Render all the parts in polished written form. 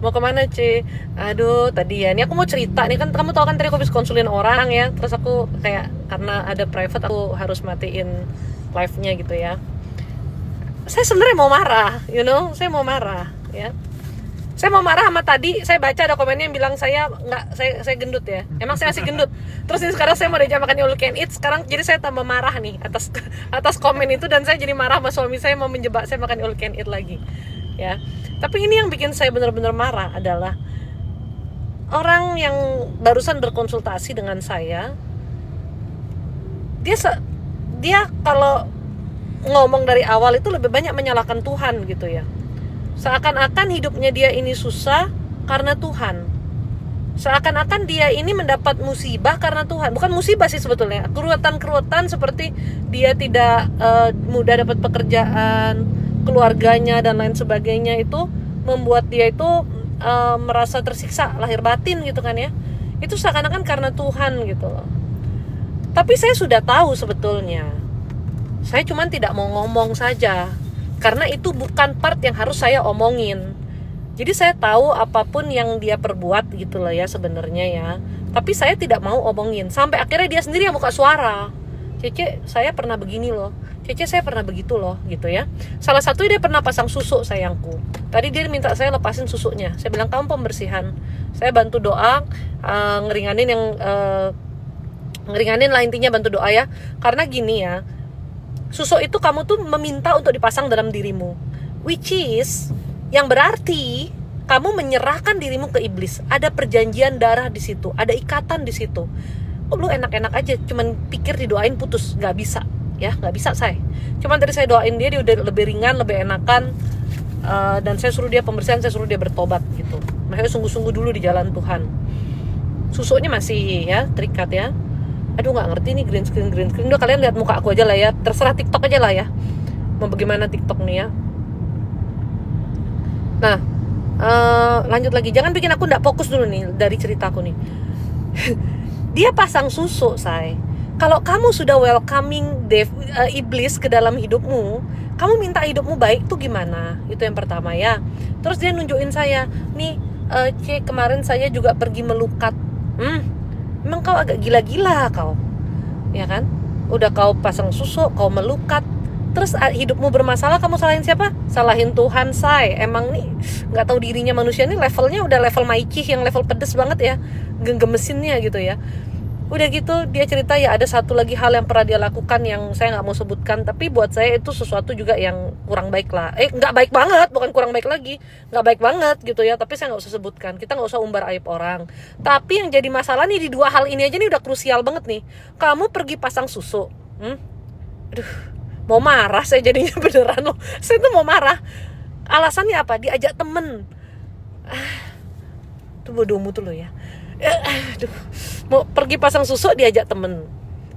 Mau kemana C? Aduh tadi ya, ini aku mau cerita nih, kan kamu tahu kan tadi aku habis konsulin orang ya. Terus aku kayak, karena ada private aku harus matiin live-nya gitu ya. Saya sebenarnya mau marah, saya mau marah ya. Saya mau marah sama tadi, saya baca ada komennya yang bilang saya nggak, saya gendut ya. Emang saya masih gendut. Terus ini sekarang saya mau diajak makan all you can eat. Sekarang jadi saya tambah marah nih atas komen itu, dan saya jadi marah sama suami saya mau menjebak saya makan all you can eat lagi. Ya. Tapi ini yang bikin saya benar-benar marah adalah orang yang barusan berkonsultasi dengan saya. Dia kalau ngomong dari awal itu lebih banyak menyalahkan Tuhan gitu ya. Seakan-akan hidupnya dia ini susah karena Tuhan. Seakan-akan dia ini mendapat musibah karena Tuhan. Bukan musibah sih sebetulnya. Keruwetan-keruwetan seperti dia tidak mudah dapat pekerjaan, keluarganya dan lain sebagainya itu membuat dia itu merasa tersiksa lahir batin gitu kan ya. Itu seakan-akan karena Tuhan gitu loh. Tapi saya sudah tahu sebetulnya. Saya cuma tidak mau ngomong saja. Karena itu bukan part yang harus saya omongin. Jadi saya tahu apapun yang dia perbuat gitu loh ya sebenarnya ya. Tapi saya tidak mau omongin. Sampai akhirnya dia sendiri yang buka suara. Cece, saya pernah begini loh. Cece, saya pernah begitu loh gitu ya. Salah satu dia pernah pasang susu sayangku. Tadi dia minta saya lepasin susunya. Saya bilang kamu pembersihan. Saya bantu doa, ngeringanin lah intinya, bantu doa ya. Karena gini ya. Susu itu kamu tuh meminta untuk dipasang dalam dirimu, which is yang berarti kamu menyerahkan dirimu ke iblis. Ada perjanjian darah di situ, ada ikatan di situ. Lu enak-enak aja, cuman pikir didoain putus, nggak bisa, ya nggak bisa saya. Cuman tadi saya doain dia udah lebih ringan, lebih enakan, dan saya suruh dia pembersihan, saya suruh dia bertobat gitu. Makanya sungguh-sungguh dulu di jalan Tuhan. Susunya masih ya terikat ya. Aduh nggak ngerti nih green screen. Udah kalian lihat muka aku aja lah ya. Terserah TikTok aja lah ya. Mau bagaimana TikTok nih ya. Nah, lanjut lagi. Jangan bikin aku nggak fokus dulu nih dari ceritaku nih. Dia pasang susu, say. Kalau kamu sudah welcoming iblis ke dalam hidupmu, kamu minta hidupmu baik tuh gimana? Itu yang pertama ya. Terus dia nunjukin saya, nih, C, kemarin saya juga pergi melukat. Emang kau agak gila-gila kau, ya kan? Udah kau pasang susu, kau melukat, terus hidupmu bermasalah, kamu salahin siapa? Salahin Tuhan, say. Emang nih nggak tahu dirinya manusia nih, levelnya udah level maicih yang level pedes banget ya, gemesinnya gitu ya. Udah gitu dia cerita ya ada satu lagi hal yang pernah dia lakukan yang saya nggak mau sebutkan, tapi buat saya itu sesuatu juga yang kurang baik lah. Nggak baik banget, bukan kurang baik lagi, nggak baik banget gitu ya. Tapi saya nggak usah sebutkan, kita nggak usah umbar aib orang. Tapi yang jadi masalah nih di dua hal ini aja nih udah krusial banget nih. Kamu pergi pasang susu, aduh, mau marah saya jadinya beneran loh. Saya tuh mau marah. Alasannya apa? Diajak temen. Tuh bodohmu tuh lo ya. Aduh, mau pergi pasang susu diajak temen,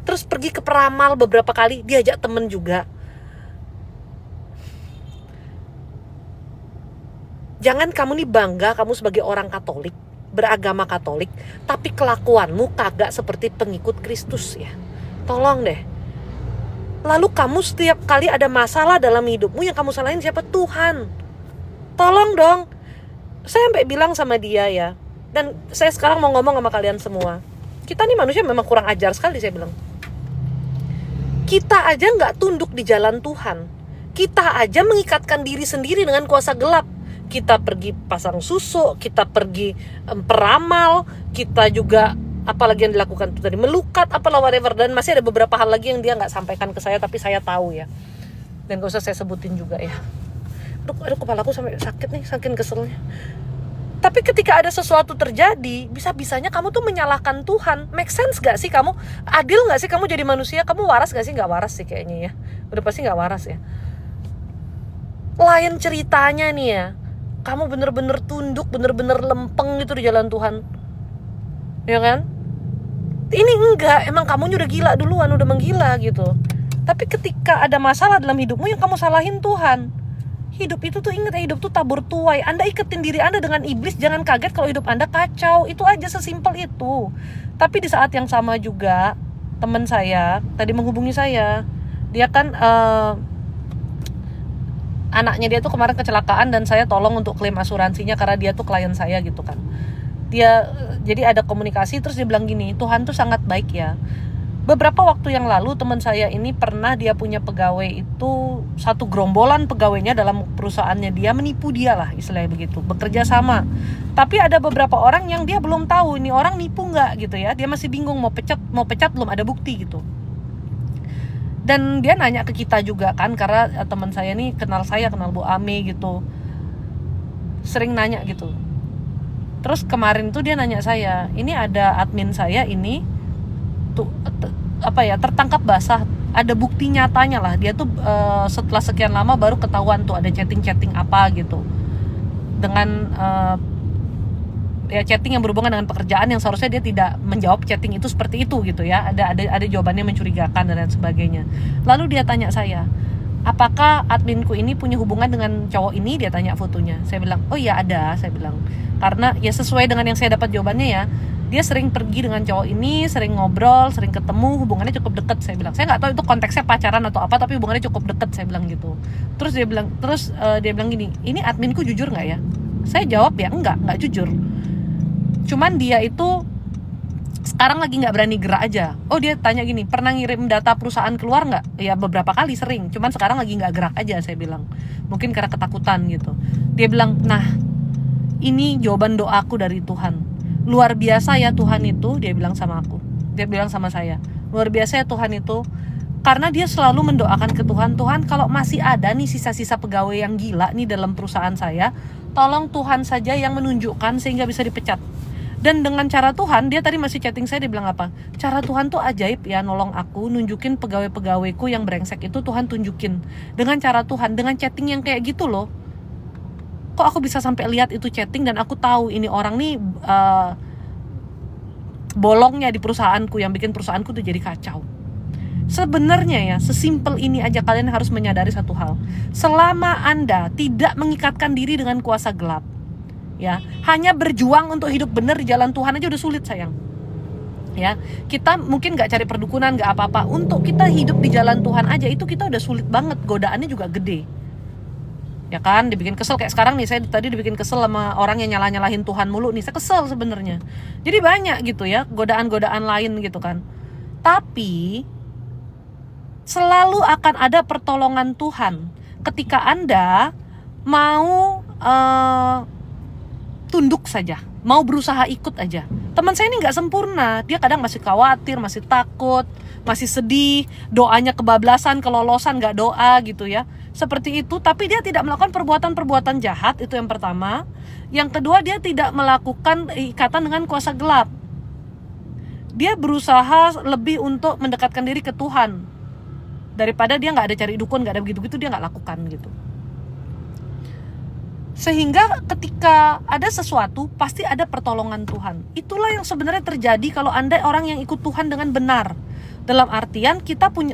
terus pergi ke peramal beberapa kali diajak temen juga. Jangan kamu nih bangga kamu sebagai orang Katolik, beragama Katolik, tapi kelakuanmu kagak seperti pengikut Kristus ya. Tolong deh. Lalu kamu setiap kali ada masalah dalam hidupmu yang kamu salahin siapa? Tuhan. Tolong dong. Saya sampai bilang sama dia ya. Dan saya sekarang mau ngomong sama kalian semua. Kita nih manusia memang kurang ajar sekali, saya bilang. Kita aja gak tunduk di jalan Tuhan. Kita aja mengikatkan diri sendiri dengan kuasa gelap. Kita pergi pasang susu, kita pergi peramal, kita juga apalagi yang dilakukan itu tadi, melukat, apalah whatever. Dan masih ada beberapa hal lagi yang dia gak sampaikan ke saya, tapi saya tahu ya. Dan gak usah saya sebutin juga ya. Aduh kepalaku sampai sakit nih, saking keselnya. Tapi ketika ada sesuatu terjadi, bisa-bisanya kamu tuh menyalahkan Tuhan. Make sense gak sih kamu? Adil gak sih kamu jadi manusia? Kamu waras gak sih? Gak waras sih kayaknya ya. Udah pasti gak waras ya. Lain ceritanya nih ya. Kamu bener-bener tunduk, bener-bener lempeng gitu di jalan Tuhan. Ya kan? Ini enggak, emang kamunya udah gila duluan, udah menggila gitu. Tapi ketika ada masalah dalam hidupmu yang kamu salahin Tuhan. Hidup itu tuh, ingat ya, hidup tuh tabur tuai. Anda iketin diri Anda dengan iblis, jangan kaget kalau hidup Anda kacau. Itu aja, sesimpel itu. Tapi di saat yang sama juga teman saya tadi menghubungi saya. Dia kan anaknya dia tuh kemarin kecelakaan dan saya tolong untuk klaim asuransinya karena dia tuh klien saya gitu kan. Dia jadi ada komunikasi, terus dia bilang gini, Tuhan tuh sangat baik ya. Beberapa waktu yang lalu teman saya ini pernah dia punya pegawai itu, satu gerombolan pegawainya dalam perusahaannya dia menipu dia lah istilahnya begitu, bekerja sama. Tapi ada beberapa orang yang dia belum tahu ini orang nipu nggak gitu ya, dia masih bingung mau pecat belum ada bukti gitu. Dan dia nanya ke kita juga kan, karena teman saya ini kenal Bu Ame gitu, sering nanya gitu. Terus kemarin tuh dia nanya saya, ini ada admin saya ini tuh tertangkap basah, ada bukti nyatanya lah, dia tuh setelah sekian lama baru ketahuan tuh ada chatting apa gitu dengan chatting yang berhubungan dengan pekerjaan yang seharusnya dia tidak menjawab chatting itu seperti itu gitu ya, ada jawabannya mencurigakan dan lain sebagainya. Lalu dia tanya saya, apakah adminku ini punya hubungan dengan cowok ini, dia tanya fotonya. Saya bilang, oh iya ada, saya bilang, karena ya sesuai dengan yang saya dapat jawabannya ya, dia sering pergi dengan cowok ini, sering ngobrol, sering ketemu, hubungannya cukup dekat. Saya bilang, saya nggak tahu itu konteksnya pacaran atau apa, tapi hubungannya cukup dekat, saya bilang gitu. Terus dia bilang gini, ini adminku jujur nggak ya? Saya jawab ya enggak jujur. Cuman dia itu sekarang lagi nggak berani gerak aja. Oh dia tanya gini, pernah ngirim data perusahaan keluar nggak? Ya beberapa kali sering, cuman sekarang lagi nggak gerak aja, saya bilang. Mungkin karena ketakutan gitu. Dia bilang, nah ini jawaban doaku dari Tuhan. Luar biasa ya Tuhan itu, dia bilang sama aku. Dia bilang sama saya, luar biasa ya Tuhan itu, karena dia selalu mendoakan ke Tuhan, Tuhan kalau masih ada nih sisa-sisa pegawai yang gila nih dalam perusahaan saya, tolong Tuhan saja yang menunjukkan sehingga bisa dipecat. Dan dengan cara Tuhan, dia tadi masih chatting saya, dia bilang apa? Cara Tuhan tuh ajaib ya, nolong aku, nunjukin pegawai-pegawaiku yang brengsek itu Tuhan tunjukin. Dengan cara Tuhan, dengan chatting yang kayak gitu loh. Kok aku bisa sampai lihat itu chatting dan aku tahu ini orang nih bolongnya di perusahaanku yang bikin perusahaanku tuh jadi kacau. Sebenarnya ya, sesimpel ini aja kalian harus menyadari satu hal. Selama Anda tidak mengikatkan diri dengan kuasa gelap, ya, hanya berjuang untuk hidup benar di jalan Tuhan aja udah sulit sayang. Ya, kita mungkin nggak cari perdukunan, nggak apa-apa. Untuk kita hidup di jalan Tuhan aja itu kita udah sulit banget, godaannya juga gede. Ya kan, dibikin kesel kayak sekarang nih, saya tadi dibikin kesel sama orang yang nyalahin Tuhan mulu nih, saya kesel sebenarnya. Jadi banyak gitu ya, godaan-godaan lain gitu kan. Tapi selalu akan ada pertolongan Tuhan ketika Anda mau tunduk saja, mau berusaha ikut aja. Teman saya ini nggak sempurna, dia kadang masih khawatir, masih takut, masih sedih, doanya kebablasan, kelolosan nggak doa gitu ya. Seperti itu, tapi dia tidak melakukan perbuatan-perbuatan jahat, itu yang pertama. Yang kedua, dia tidak melakukan ikatan dengan kuasa gelap. Dia berusaha lebih untuk mendekatkan diri ke Tuhan. Daripada dia nggak ada cari dukun, nggak ada begitu-gitu, dia nggak lakukan gitu. Sehingga ketika ada sesuatu, pasti ada pertolongan Tuhan. Itulah yang sebenarnya terjadi kalau Anda orang yang ikut Tuhan dengan benar. Dalam artian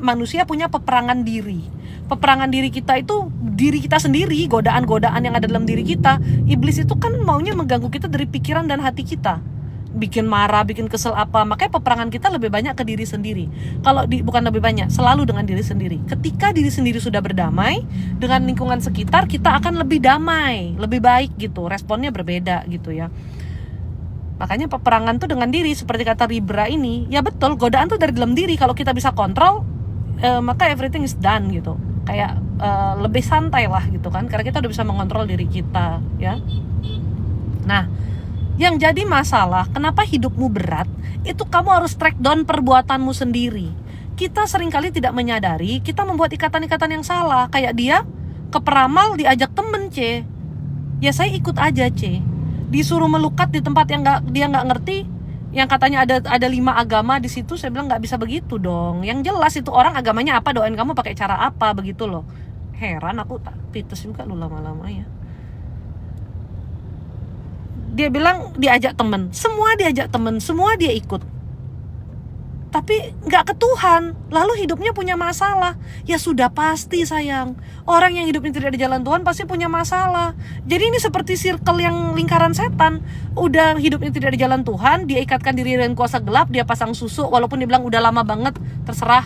manusia punya peperangan diri. Peperangan diri kita itu diri kita sendiri, godaan-godaan yang ada dalam diri kita. Iblis itu kan maunya mengganggu kita dari pikiran dan hati kita, bikin marah, bikin kesel apa. Makanya peperangan kita lebih banyak ke diri sendiri. Bukan lebih banyak, selalu dengan diri sendiri. Ketika diri sendiri sudah berdamai dengan lingkungan sekitar, kita akan lebih damai, lebih baik gitu. Responnya berbeda gitu ya. Makanya peperangan tuh dengan diri, seperti kata Libra ini, ya betul, godaan tuh dari dalam diri. Kalau kita bisa kontrol, maka everything is done gitu. Kayak lebih santai lah gitu kan, karena kita udah bisa mengontrol diri kita ya. Nah, yang jadi masalah kenapa hidupmu berat, itu kamu harus track down perbuatanmu sendiri. Kita seringkali tidak menyadari kita membuat ikatan-ikatan yang salah. Kayak dia ke peramal diajak temen C, ya saya ikut aja C. Disuruh melukat di tempat yang dia nggak ngerti, yang katanya ada 5 agama di situ, saya bilang nggak bisa begitu dong. Yang jelas itu orang agamanya apa, doain kamu pakai cara apa, begitu loh. Heran aku, tak pites juga lu lama-lama ya. Dia bilang diajak temen, semua dia ikut. Tapi nggak ke Tuhan, lalu hidupnya punya masalah. Ya sudah pasti sayang, orang yang hidupnya tidak di jalan Tuhan pasti punya masalah. Jadi ini seperti circle yang lingkaran setan. Udah hidupnya tidak di jalan Tuhan, dia ikatkan diri dengan kuasa gelap, dia pasang susu, walaupun dia bilang udah lama banget, terserah.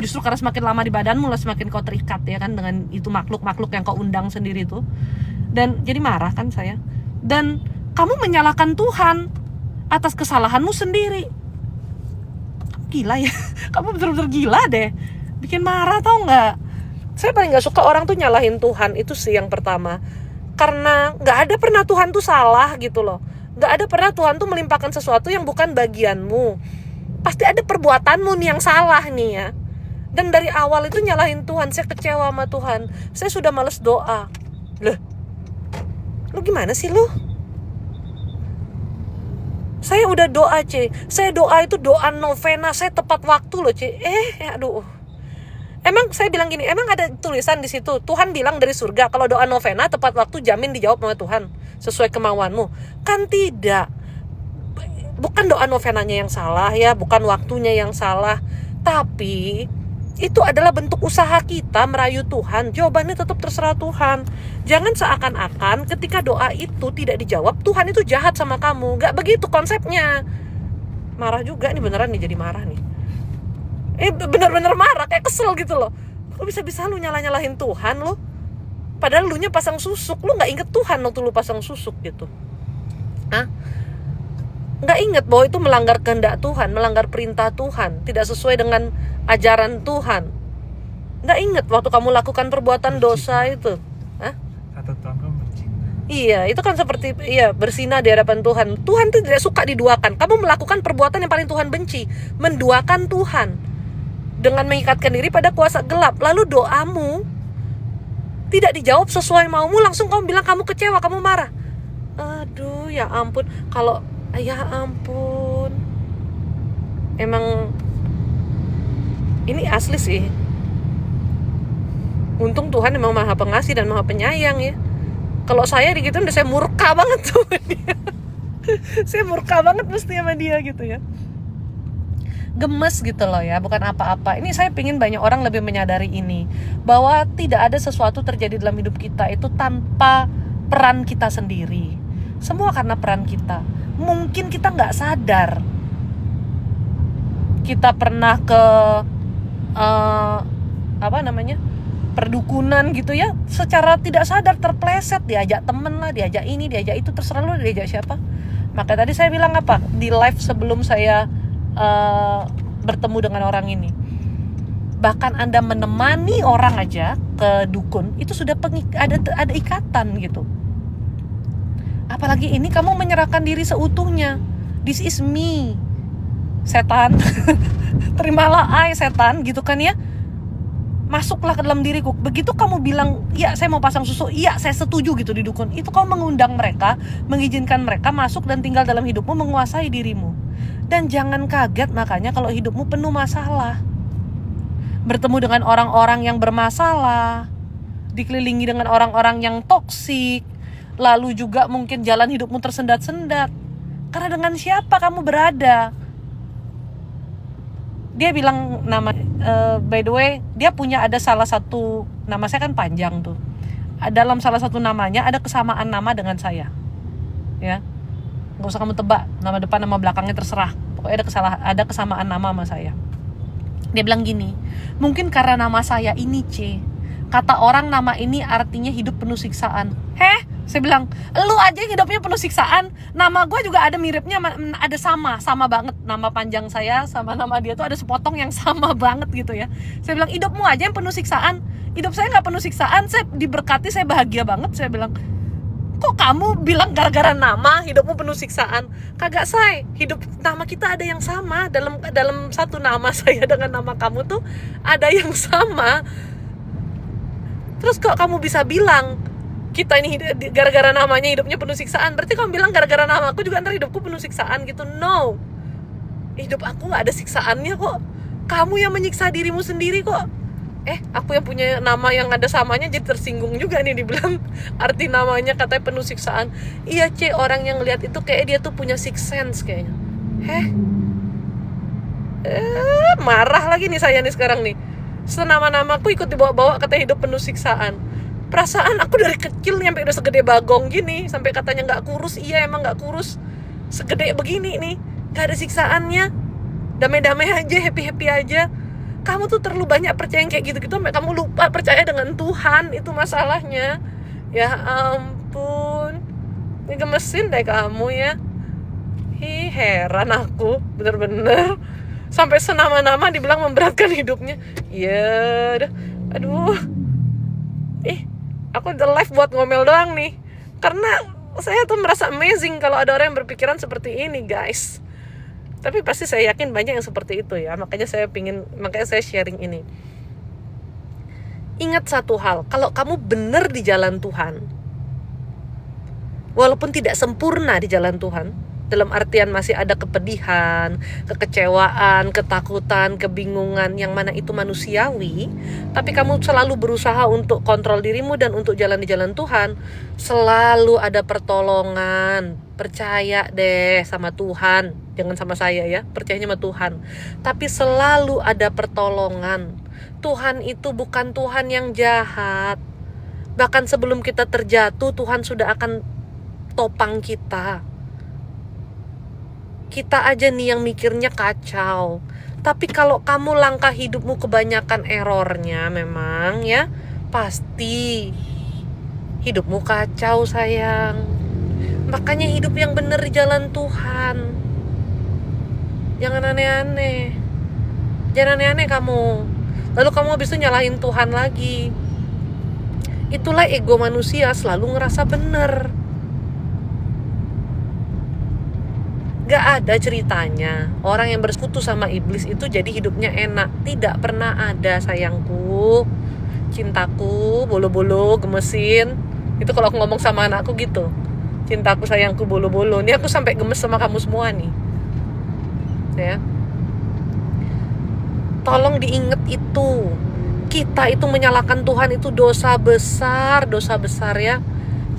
Justru karena semakin lama di badanmu lah semakin kau terikat ya kan dengan itu makhluk-makhluk yang kau undang sendiri itu. Dan jadi marah kan saya. Dan kamu menyalahkan Tuhan atas kesalahanmu sendiri. Gila ya. Kamu betul-betul gila deh. Bikin marah tau gak? Saya paling gak suka orang tuh nyalahin Tuhan. Itu sih yang pertama. Karena gak ada pernah Tuhan tuh salah gitu loh. Gak ada pernah Tuhan tuh melimpahkan sesuatu yang bukan bagianmu. Pasti ada perbuatanmu nih yang salah nih ya. Dan dari awal itu nyalahin Tuhan. Saya kecewa sama Tuhan. Saya sudah males doa. Loh, lu gimana sih lu? Saya udah doa C. Saya doa itu doa novena. Saya tepat waktu loh C. Aduh. Emang saya bilang gini, emang ada tulisan di situ Tuhan bilang dari surga kalau doa novena tepat waktu jamin dijawab sama Tuhan sesuai kemauanmu? Kan tidak. Bukan doa novenanya yang salah ya, bukan waktunya yang salah, tapi itu adalah bentuk usaha kita merayu Tuhan. Jawabannya tetap terserah Tuhan. Jangan seakan-akan ketika doa itu tidak dijawab Tuhan itu jahat sama kamu. Gak begitu konsepnya. Marah juga nih, beneran nih jadi marah nih. Bener-bener marah, kayak kesel gitu loh. Kok bisa-bisa lu nyalahin Tuhan lo? Padahal lu nya pasang susuk. Lu gak inget Tuhan waktu lu pasang susuk gitu. Hah? Gak inget bahwa itu melanggar kehendak Tuhan, melanggar perintah Tuhan, tidak sesuai dengan ajaran Tuhan. Gak inget waktu kamu lakukan perbuatan dosa itu. Hah? Kata Tuhan kan berzina. Iya, itu kan seperti berzina di hadapan Tuhan. Tuhan itu tidak suka diduakan. Kamu melakukan perbuatan yang paling Tuhan benci, menduakan Tuhan dengan mengikatkan diri pada kuasa gelap. Lalu doamu tidak dijawab sesuai maumu, langsung kamu bilang kamu kecewa, kamu marah. Aduh, ya ampun. Ya ampun. Emang ini asli sih. Untung Tuhan memang maha pengasih dan maha penyayang ya. Kalau saya digituin udah saya murka banget tuh dia. Saya murka banget mesti sama dia gitu ya. Gemes gitu loh ya, bukan apa-apa. Ini saya pingin banyak orang lebih menyadari ini, bahwa tidak ada sesuatu terjadi dalam hidup kita itu tanpa peran kita sendiri. Semua karena peran kita. Mungkin kita nggak sadar kita pernah ke perdukunan gitu ya, secara tidak sadar terpleset, diajak temen lah, diajak ini, diajak itu, terserah lu diajak siapa. Maka tadi saya bilang apa di live sebelum saya bertemu dengan orang ini, bahkan Anda menemani orang aja ke dukun itu sudah ada ikatan gitu. Apalagi ini kamu menyerahkan diri seutuhnya. This is me, setan. Terimalah setan gitu kan ya. Masuklah ke dalam diriku. Begitu kamu bilang, iya saya mau pasang susu, iya saya setuju gitu di dukun, itu kamu mengundang mereka, mengizinkan mereka masuk dan tinggal dalam hidupmu, menguasai dirimu. Dan jangan kaget makanya kalau hidupmu penuh masalah, bertemu dengan orang-orang yang bermasalah, dikelilingi dengan orang-orang yang toksik, lalu juga mungkin jalan hidupmu tersendat-sendat. Karena dengan siapa kamu berada? Dia bilang nama, by the way, dia punya ada salah satu, nama saya kan panjang tuh. Dalam salah satu namanya ada kesamaan nama dengan saya. Ya. Gak usah kamu tebak, nama depan nama belakangnya terserah. Pokoknya ada kesamaan nama sama saya. Dia bilang gini, mungkin karena nama saya ini C, kata orang nama ini artinya hidup penuh siksaan. Saya bilang, lu aja hidupnya penuh siksaan. Nama gue juga ada miripnya, ada sama banget. Nama panjang saya sama nama dia tuh ada sepotong yang sama banget gitu ya. Saya bilang, hidupmu aja yang penuh siksaan. Hidup saya gak penuh siksaan, saya diberkati, saya bahagia banget. Saya bilang, kok kamu bilang gara-gara nama hidupmu penuh siksaan? Kagak, say, hidup nama kita ada yang sama. Dalam satu nama saya dengan nama kamu tuh ada yang sama. Terus kok kamu bisa bilang kita ini gara-gara namanya hidupnya penuh siksaan? Berarti kamu bilang gara-gara nama aku juga ntar hidupku penuh siksaan gitu? No, hidup aku gak ada siksaannya kok. Kamu yang menyiksa dirimu sendiri kok. Aku yang punya nama yang ada samanya jadi tersinggung juga nih, dibilang arti namanya katanya penuh siksaan. Iya C, orang yang lihat itu kayak dia tuh punya sixth sense kayaknya. Marah lagi nih saya nih sekarang nih. Senama-namaku ikut dibawa-bawa katanya hidup penuh siksaan. Perasaan aku dari kecil sampai udah segede bagong gini, sampai katanya nggak kurus. Iya emang nggak kurus, segede begini nih, nggak ada siksaannya, damai-damai aja, happy-happy aja. Kamu tuh terlalu banyak percaya yang kayak gitu-gitu sampai kamu lupa percaya dengan Tuhan. Itu masalahnya. Ya ampun, ini gemesin deh kamu ya. Heran aku, bener-bener sampai senama-nama dibilang memberatkan hidupnya. Ya udah, aduh. Aku udah live buat ngomel doang nih. Karena saya tuh merasa amazing kalau ada orang yang berpikiran seperti ini, guys. Tapi pasti saya yakin banyak yang seperti itu ya. Makanya saya sharing ini. Ingat satu hal, kalau kamu benar di jalan Tuhan, walaupun tidak sempurna di jalan Tuhan, dalam artian masih ada kepedihan, kekecewaan, ketakutan, kebingungan, yang mana itu manusiawi, tapi kamu selalu berusaha untuk kontrol dirimu dan untuk jalan di jalan Tuhan, selalu ada pertolongan. Percaya deh sama Tuhan, jangan sama saya ya, percayanya sama Tuhan. Tapi selalu ada pertolongan. Tuhan itu bukan Tuhan yang jahat. Bahkan sebelum kita terjatuh, Tuhan sudah akan topang kita. Kita aja nih yang mikirnya kacau. Tapi kalau kamu langkah hidupmu kebanyakan errornya memang ya, pasti hidupmu kacau sayang. Makanya hidup yang benar di jalan Tuhan. Jangan aneh-aneh. Jangan aneh-aneh kamu. Lalu kamu habis itu nyalahin Tuhan lagi. Itulah ego manusia, selalu ngerasa benar. Gak ada ceritanya orang yang bersekutu sama iblis itu jadi hidupnya enak. Tidak pernah ada sayangku, cintaku, bolo-bolo, gemesin. Itu kalau aku ngomong sama anakku gitu. Cintaku, sayangku, bolo-bolo. Ini aku sampai gemes sama kamu semua nih. Ya. Tolong diingat itu. Kita itu menyalahkan Tuhan itu dosa besar ya.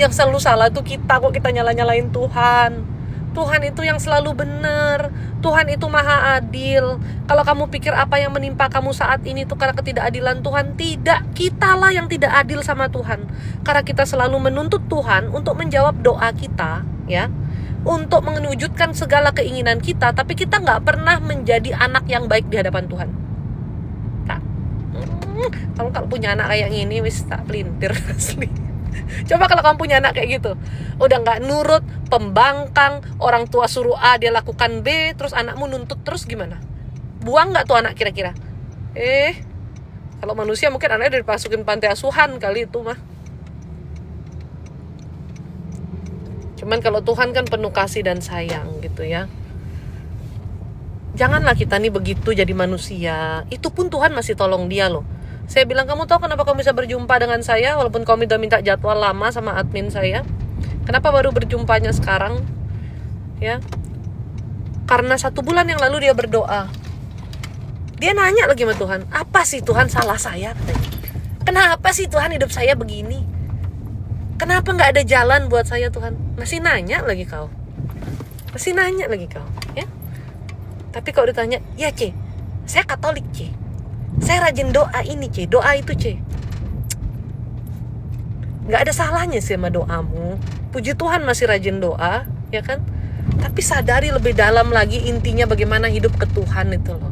Yang selalu salah tuh kita, kok kita nyalain Tuhan. Tuhan itu yang selalu benar. Tuhan itu maha adil. Kalau kamu pikir apa yang menimpa kamu saat ini itu karena ketidakadilan Tuhan, tidak. Kitalah yang tidak adil sama Tuhan. Karena kita selalu menuntut Tuhan untuk menjawab doa kita, ya, untuk mewujudkan segala keinginan kita, tapi kita nggak pernah menjadi anak yang baik di hadapan Tuhan. Tak. Kalau punya anak kayak gini, wis tak pelintir asli. Coba kalau kamu punya anak kayak gitu, udah gak nurut, pembangkang, orang tua suruh A dia lakukan B, terus anakmu nuntut terus, gimana? Buang gak tuh anak kira-kira? Kalau manusia mungkin anaknya udah dimasukin pantai asuhan kali itu mah. Cuman kalau Tuhan kan penuh kasih dan sayang gitu ya. Janganlah kita nih begitu jadi manusia. Itu pun Tuhan masih tolong dia loh. Saya bilang, kamu tahu kenapa kamu bisa berjumpa dengan saya walaupun kamu udah minta jadwal lama sama admin saya? Kenapa baru berjumpanya sekarang? Ya, karena 1 bulan yang lalu dia berdoa. Dia nanya lagi sama Tuhan, apa sih Tuhan salah saya? Kenapa sih Tuhan hidup saya begini? Kenapa gak ada jalan buat saya Tuhan? Masih nanya lagi kau. Ya? Tapi kalau ditanya, ya C, saya Katolik C, saya rajin doa ini C, doa itu C. Gak ada salahnya sih sama doamu. Puji Tuhan masih rajin doa, ya kan? Tapi sadari lebih dalam lagi intinya bagaimana hidup ke Tuhan itu loh.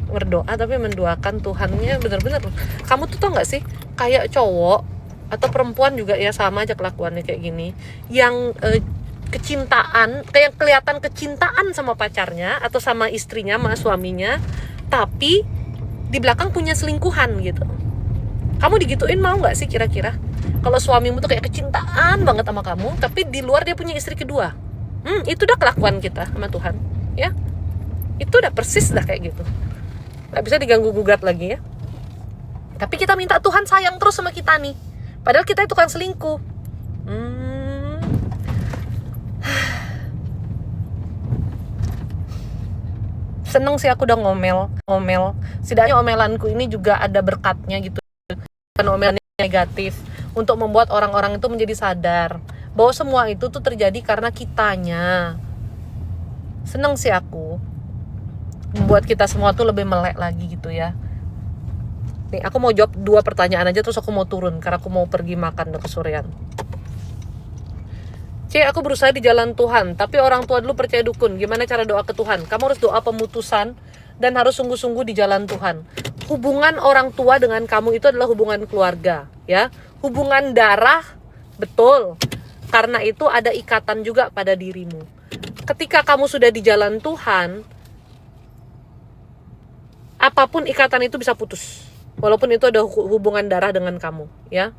Berdoa tapi mendoakan Tuhannya benar-benar. Kamu tuh tau gak sih, kayak cowok atau perempuan juga ya sama aja kelakuannya kayak gini. Yang kecintaan, kayak kelihatan kecintaan sama pacarnya atau sama istrinya, sama suaminya, tapi di belakang punya selingkuhan gitu. Kamu digituin mau gak sih kira-kira? Kalau suamimu tuh kayak kecintaan banget sama kamu, tapi di luar dia punya istri kedua. Itu udah kelakuan kita sama Tuhan, ya. Itu udah persis dah kayak gitu. Gak bisa diganggu-gugat lagi ya. Tapi kita minta Tuhan sayang terus sama kita nih. Padahal kita itu kan selingkuh. Seneng sih aku udah ngomel. Setidaknya omelanku ini juga ada berkatnya gitu. Bukan omelan negatif. Untuk membuat orang-orang itu menjadi sadar bahwa semua itu tuh terjadi karena kitanya. Seneng sih aku. Membuat kita semua tuh lebih melek lagi gitu ya. Nih aku mau jawab 2 pertanyaan aja terus aku mau turun. Karena aku mau pergi makan udah kesorean. Aku berusaha di jalan Tuhan, tapi orang tua dulu percaya dukun. Gimana cara doa ke Tuhan? Kamu harus doa pemutusan dan harus sungguh-sungguh di jalan Tuhan. Hubungan orang tua dengan kamu itu adalah hubungan keluarga, ya. Hubungan darah, betul. Karena itu ada ikatan juga pada dirimu. Ketika kamu sudah di jalan Tuhan, apapun ikatan itu bisa putus. Walaupun itu ada hubungan darah dengan kamu, ya.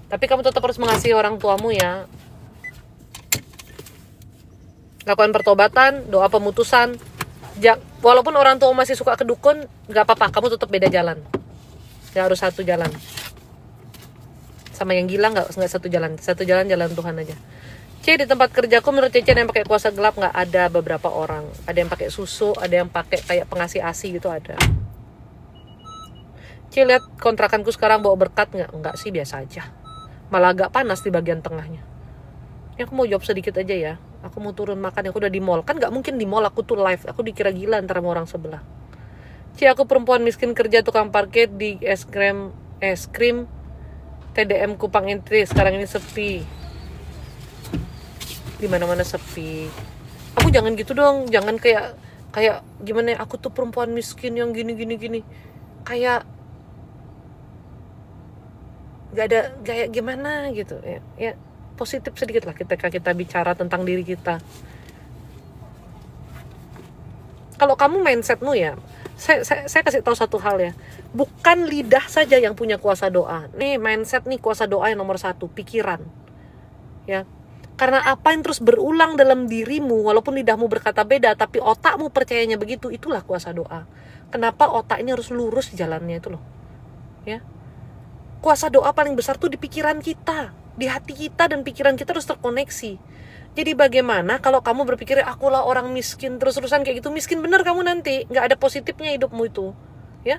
Tapi kamu tetap harus mengasihi orang tuamu, ya. Lakukan pertobatan, doa pemutusan. Walaupun orang tua masih suka ke dukun, gak apa-apa, kamu tetap beda jalan. Gak harus satu jalan. Sama yang gila gak satu jalan. Satu jalan Tuhan aja. C, di tempat kerjaku menurut Cece yang pakai kuasa gelap gak ada beberapa orang. Ada yang pakai susu, ada yang pakai kayak pengasih ASI gitu ada. C, lihat kontrakanku sekarang bawa berkat gak? Enggak sih, biasa aja. Malah agak panas di bagian tengahnya. Ini aku mau jawab sedikit aja ya. Aku mau turun makan, aku udah di mall. Kan gak mungkin di mall aku tuh live. Aku dikira gila antara sama orang sebelah. Aku perempuan miskin kerja tukang parkir di es krim TDM Kupang Intri. Sekarang ini sepi. Di mana-mana sepi. Aku jangan gitu dong. Jangan kayak gimana ya, aku tuh perempuan miskin yang gini. Kayak gak ada kayak gimana gitu ya. Positif sedikit lah ketika kita bicara tentang diri kita. Kalau kamu mindsetmu ya, saya kasih tahu satu hal ya, bukan lidah saja yang punya kuasa doa. Nih mindset nih kuasa doa yang nomor 1, pikiran. Ya, karena apa yang terus berulang dalam dirimu, walaupun lidahmu berkata beda, tapi otakmu percayanya begitu, itulah kuasa doa. Kenapa otak ini harus lurus jalannya itu loh, ya. Kuasa doa paling besar tuh di pikiran kita. Di hati kita dan pikiran kita harus terkoneksi. Jadi bagaimana kalau kamu berpikir akulah orang miskin terus-terusan kayak gitu, miskin bener kamu nanti, nggak ada positifnya hidupmu itu, ya.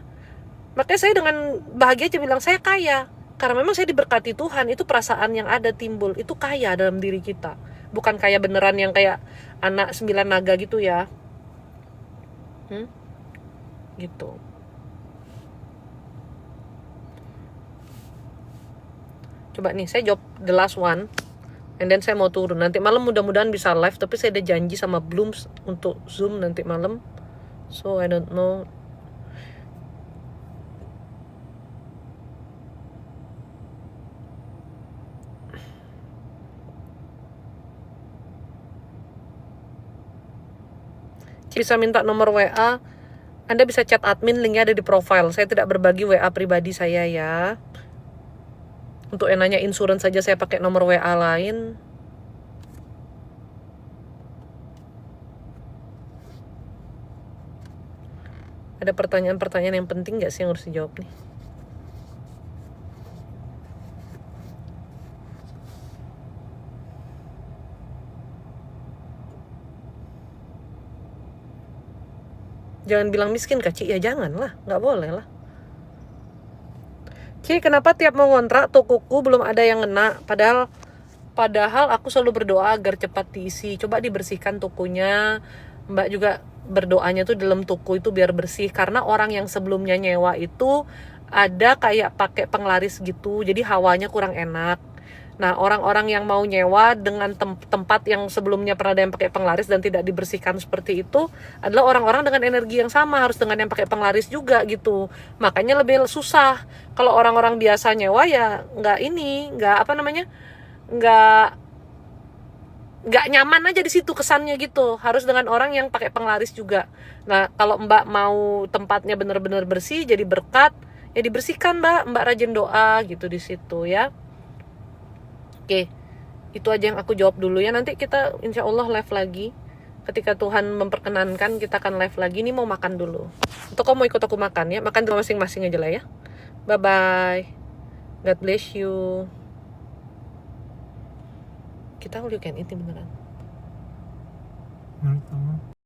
Makanya saya dengan bahagia aja bilang saya kaya, karena memang saya diberkati Tuhan. Itu perasaan yang ada timbul, itu kaya dalam diri kita, bukan kaya beneran yang kayak anak 9 naga gitu ya, gitu. Coba nih, saya jawab the last one, and then saya mau turun. Nanti malam mudah-mudahan bisa live, tapi saya ada janji sama Blooms untuk Zoom nanti malam. So, I don't know. Bisa minta nomor WA. Anda bisa chat admin, linknya ada di profile. Saya tidak berbagi WA pribadi saya ya. Untuk yang nanya insurans saja saya pakai nomor WA lain. Ada pertanyaan-pertanyaan yang penting gak sih yang harus dijawab nih? Jangan bilang miskin Kak Ci, ya jangan lah, gak boleh lah. Ci, kenapa tiap mau ngontrak tokoku belum ada yang ngena? Padahal aku selalu berdoa agar cepat diisi. Coba dibersihkan tokonya. Mbak juga berdoanya tuh dalam toko itu biar bersih. Karena orang yang sebelumnya nyewa itu ada kayak pakai penglaris gitu. Jadi hawanya kurang enak. Nah, orang-orang yang mau nyewa dengan tempat yang sebelumnya pernah ada yang pakai penglaris dan tidak dibersihkan seperti itu adalah orang-orang dengan energi yang sama, harus dengan yang pakai penglaris juga gitu. Makanya lebih susah. Kalau orang-orang biasa nyewa ya nggak nyaman aja di situ kesannya gitu. Harus dengan orang yang pakai penglaris juga. Nah, kalau Mbak mau tempatnya benar-benar bersih, jadi berkat, ya dibersihkan Mbak rajin doa gitu di situ ya. Oke, itu aja yang aku jawab dulu ya. Nanti kita insya Allah live lagi. Ketika Tuhan memperkenankan kita akan live lagi. Ini mau makan dulu. Atau kamu mau ikut aku makan ya? Makan masing-masing aja lah ya. Bye-bye. God bless you. Kita all you can eat beneran. Menurut kamu?